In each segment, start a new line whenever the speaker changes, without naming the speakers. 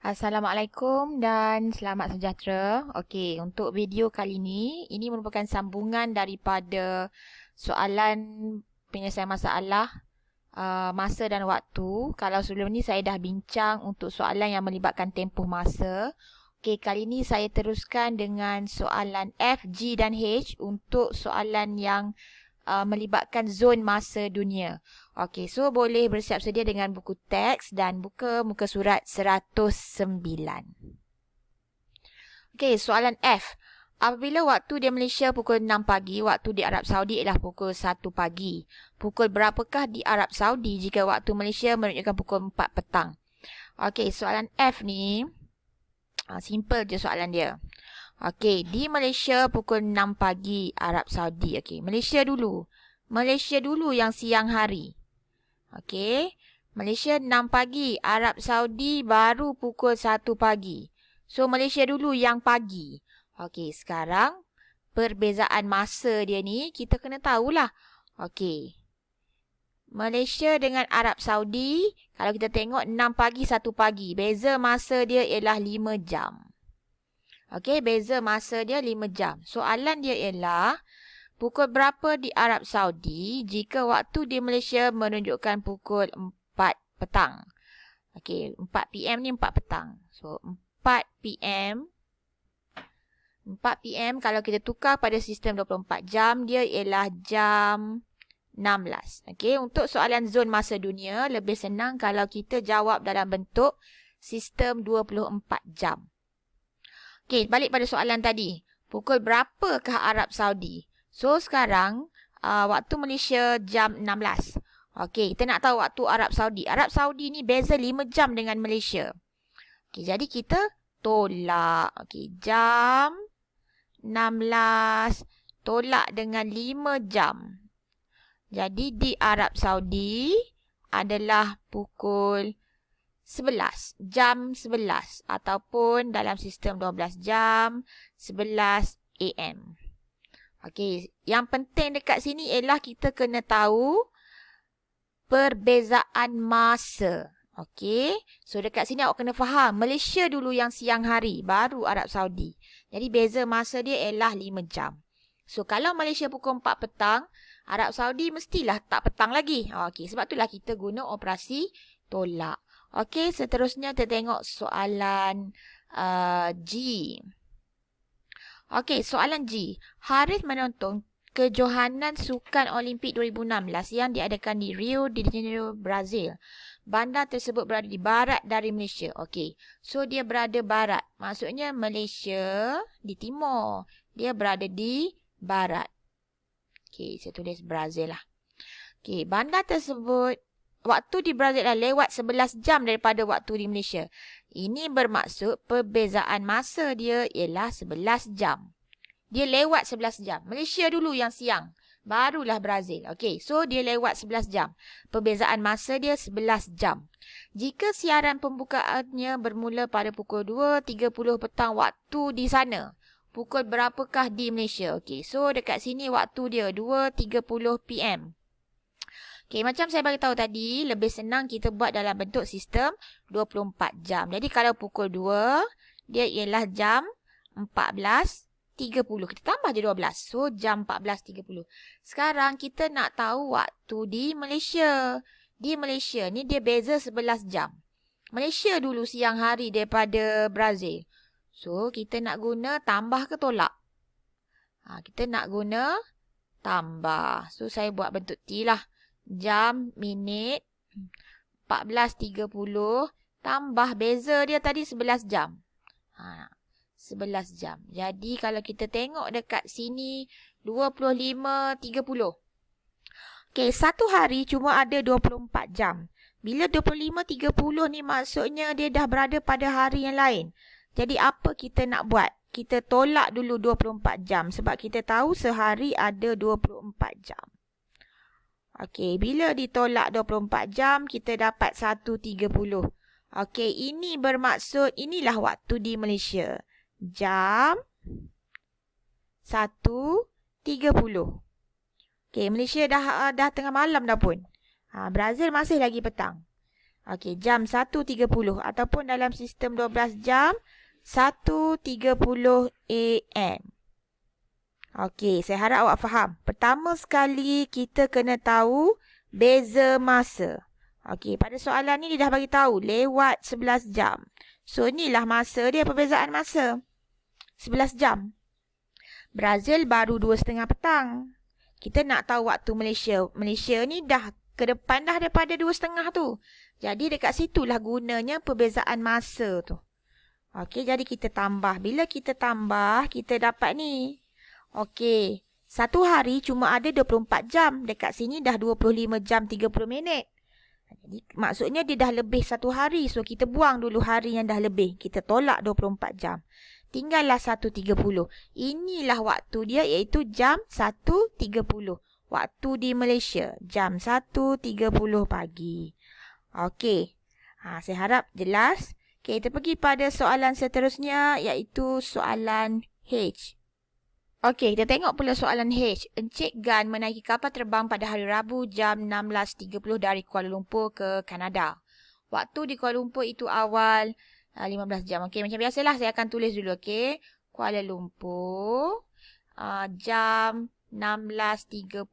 Assalamualaikum dan selamat sejahtera. Okey, untuk video kali ini merupakan sambungan daripada soalan penyelesaian masalah masa dan waktu. Kalau sebelum ni saya dah bincang untuk soalan yang melibatkan tempoh masa. Okey, kali ini saya teruskan dengan soalan F, G dan H untuk soalan yang melibatkan zon masa dunia. Okey, so boleh bersiap sedia dengan buku teks dan buka muka surat 109. Okey, soalan F. Apabila waktu di Malaysia pukul 6 pagi, waktu di Arab Saudi ialah pukul 1 pagi. Pukul berapakah di Arab Saudi jika waktu Malaysia menunjukkan pukul 4 petang? Okey, soalan F ni simple je soalan dia. Okey, di Malaysia pukul 6 pagi, Arab Saudi. Okey, Malaysia dulu. Malaysia dulu yang siang hari. Okey, Malaysia 6 pagi, Arab Saudi baru pukul 1 pagi. So, Malaysia dulu yang pagi. Okey, sekarang perbezaan masa dia ni kita kena tahulah. Okey, Malaysia dengan Arab Saudi, kalau kita tengok 6 pagi, 1 pagi. Beza masa dia ialah 5 jam. Okey, beza masa dia 5 jam. Soalan dia ialah, pukul berapa di Arab Saudi jika waktu di Malaysia menunjukkan pukul 4 petang? Okey, 4 PM ni 4 petang. So, 4 PM. 4 PM kalau kita tukar pada sistem 24 jam, dia ialah jam 16. Okey, untuk soalan zon masa dunia, lebih senang kalau kita jawab dalam bentuk sistem 24 jam. Okey, balik pada soalan tadi. Pukul berapakah Arab Saudi? So, sekarang waktu Malaysia jam 16. Okey, kita nak tahu waktu Arab Saudi. Arab Saudi ni beza 5 jam dengan Malaysia. Okey, jadi kita tolak. Okey, jam 16 tolak dengan 5 jam. Jadi, di Arab Saudi adalah pukul 11, jam 11 ataupun dalam sistem 12 jam 11 AM. Okey, yang penting dekat sini ialah kita kena tahu perbezaan masa. Okey, so dekat sini awak kena faham Malaysia dulu yang siang hari, baru Arab Saudi. Jadi beza masa dia ialah 5 jam. So kalau Malaysia pukul 4 petang, Arab Saudi mestilah tak petang lagi. Okey, sebab itulah kita guna operasi tolak. Okey, seterusnya kita tengok soalan G. Okey, soalan G. Harith menonton kejohanan Sukan Olimpik 2016 yang diadakan di Rio de Janeiro, Brazil. Bandar tersebut berada di barat dari Malaysia. Okey, so dia berada barat. Maksudnya Malaysia di timur. Dia berada di barat. Okey, saya tulis Brazil lah. Okey, bandar tersebut waktu di Brazil dah lewat 11 jam daripada waktu di Malaysia. Ini bermaksud perbezaan masa dia ialah 11 jam. Dia lewat 11 jam. Malaysia dulu yang siang. Barulah Brazil. Okey, so dia lewat 11 jam. Perbezaan masa dia 11 jam. Jika siaran pembukaannya bermula pada pukul 2.30 petang waktu di sana, pukul berapakah di Malaysia? Okey, so dekat sini waktu dia 2.30 PM. Okey, macam saya bagi tahu tadi, lebih senang kita buat dalam bentuk sistem 24 jam. Jadi kalau pukul 2, dia ialah jam 14.30. Kita tambah je 12. So, jam 14.30. Sekarang kita nak tahu waktu di Malaysia. Di Malaysia ni dia beza 11 jam. Malaysia dulu siang hari daripada Brazil. So, kita nak guna tambah ke tolak? Kita nak guna tambah. So, saya buat bentuk T lah. Jam, minit, 14.30 tambah beza dia tadi 11 jam. 11 jam. Jadi kalau kita tengok dekat sini 25.30. Okey, satu hari cuma ada 24 jam. Bila 25.30 ni maksudnya dia dah berada pada hari yang lain. Jadi apa kita nak buat? Kita tolak dulu 24 jam sebab kita tahu sehari ada 24 jam. Okey, bila ditolak 24 jam, kita dapat 1.30. Okey, ini bermaksud inilah waktu di Malaysia. Jam 1.30. Okey, Malaysia dah tengah malam dah pun. Brazil masih lagi petang. Okey, jam 1.30 ataupun dalam sistem 12 jam 1.30 AM. Okey, saya harap awak faham. Pertama sekali kita kena tahu beza masa. Okey, pada soalan ni dia dah bagi tahu lewat 11 jam. So, inilah masa dia, perbezaan masa. 11 jam. Brazil baru 2.30 petang. Kita nak tahu waktu Malaysia. Malaysia ni dah ke depan dah daripada 2.30 tu. Jadi dekat situlah gunanya perbezaan masa tu. Okey, jadi kita tambah. Bila kita tambah, kita dapat ni. Okey, satu hari cuma ada 24 jam. Dekat sini dah 25 jam 30 minit. Jadi maksudnya dia dah lebih satu hari. So kita buang dulu hari yang dah lebih. Kita tolak 24 jam. Tinggallah 1.30. Inilah waktu dia iaitu jam 1.30. Waktu di Malaysia. Jam 1.30 pagi. Okey. Saya harap jelas. Okey, kita pergi pada soalan seterusnya iaitu soalan H. Okey, kita tengok pula soalan H. Encik Gan menaiki kapal terbang pada hari Rabu jam 16.30 dari Kuala Lumpur ke Kanada. Waktu di Kuala Lumpur itu awal 15 jam. Okey, macam biasalah saya akan tulis dulu. Okey, Kuala Lumpur jam 16.30.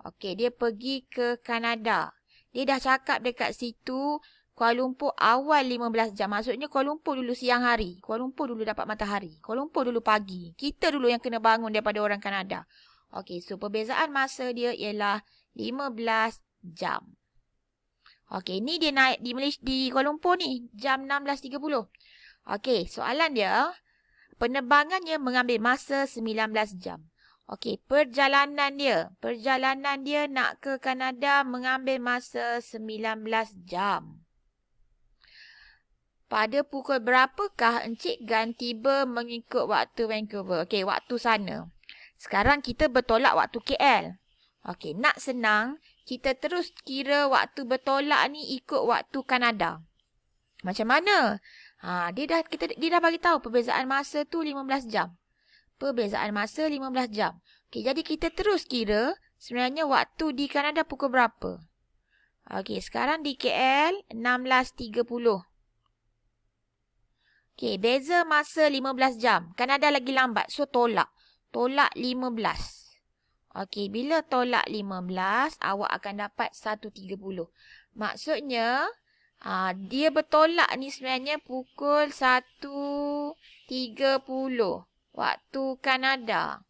Okey, dia pergi ke Kanada. Dia dah cakap dekat situ Kuala Lumpur awal 15 jam. Maksudnya Kuala Lumpur dulu siang hari. Kuala Lumpur dulu dapat matahari. Kuala Lumpur dulu pagi. Kita dulu yang kena bangun daripada orang Kanada. Okey, so perbezaan masa dia ialah 15 jam. Okey, ni dia naik di Malaysia, di Kuala Lumpur ni. Jam 16.30. Okey, soalan dia. Penerbangannya mengambil masa 19 jam. Okey, perjalanan dia. Perjalanan dia nak ke Kanada mengambil masa 19 jam. Pada pukul berapakah Encik Gan tiba mengikut waktu Vancouver? Okey, waktu sana. Sekarang kita bertolak waktu KL. Okey, nak senang, kita terus kira waktu bertolak ni ikut waktu Kanada. Macam mana? Dia dah bagi tahu perbezaan masa tu 15 jam. Perbezaan masa 15 jam. Okey, jadi kita terus kira sebenarnya waktu di Kanada pukul berapa? Okey, sekarang di KL 16.30. Okey, beza masa 15 jam. Kanada lagi lambat. So, tolak. Tolak 15. Okey, bila tolak 15, awak akan dapat 1.30. Maksudnya, dia bertolak ni sebenarnya pukul 1.30. Waktu Kanada.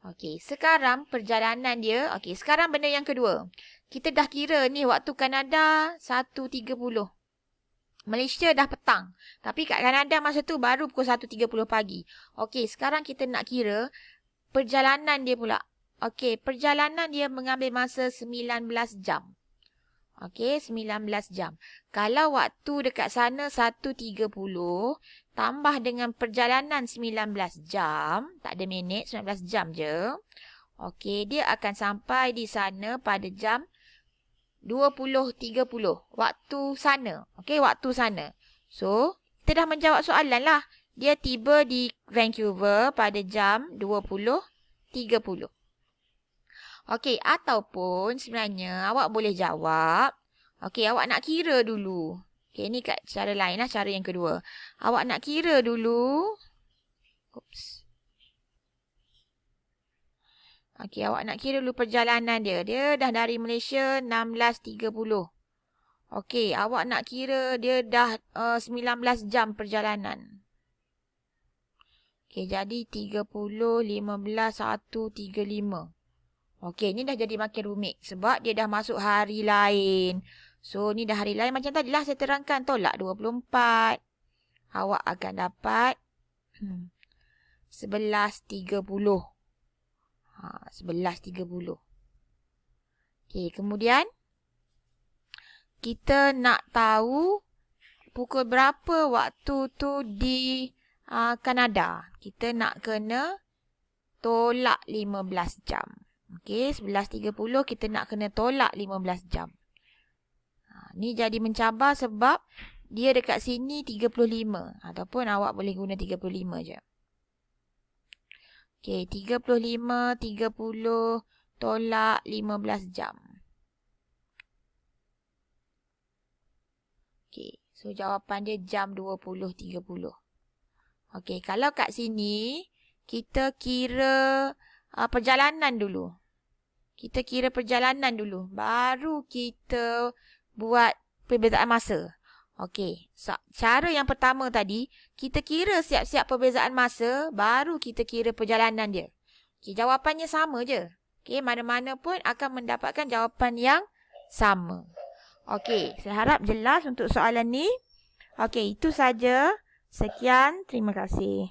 Okey, sekarang perjalanan dia. Okey, sekarang benda yang kedua. Kita dah kira ni waktu Kanada 1.30. Malaysia dah petang. Tapi kat Kanada masa tu baru pukul 1.30 pagi. Okey, sekarang kita nak kira perjalanan dia pula. Okey, perjalanan dia mengambil masa 19 jam. Okey, 19 jam. Kalau waktu dekat sana 1.30 tambah dengan perjalanan 19 jam, tak ada minit, 19 jam je. Okey, dia akan sampai di sana pada jam 20.30 waktu sana. Okey, waktu sana. So, kita dah menjawab soalan lah. Dia tiba di Vancouver pada jam 20.30. Okey, ataupun sebenarnya awak boleh jawab. Okey, awak nak kira dulu. Okey, ni kat cara lain lah, cara yang kedua. Awak nak kira dulu. Oops. Okey, awak nak kira dulu perjalanan dia. Dia dah dari Malaysia 16.30. Okey, awak nak kira dia dah 19 jam perjalanan. Okey, jadi 30, 15, 1, 35. Okey, ni dah jadi makin rumit. Sebab dia dah masuk hari lain. So, ni dah hari lain. Macam tadilah saya terangkan. Tolak 24. Awak akan dapat 11.30. 11.30. Okey, kemudian kita nak tahu pukul berapa waktu tu di Kanada. Kita nak kena tolak 15 jam. Okey, 11.30 kita nak kena tolak 15 jam. Ni jadi mencabar sebab dia dekat sini 35. Ataupun awak boleh guna 35 je. Okey, 35, 30 tolak 15 jam. Okey, so jawapan dia jam 20.30. Okey, kalau kat sini, kita kira perjalanan dulu. Kita kira perjalanan dulu. Baru kita buat perbezaan masa. Okey, so, cara yang pertama tadi, kita kira siap-siap perbezaan masa, baru kita kira perjalanan dia. Okey, jawapannya sama je. Okey, mana-mana pun akan mendapatkan jawapan yang sama. Okey, saya harap jelas untuk soalan ni. Okey, itu saja. Sekian, terima kasih.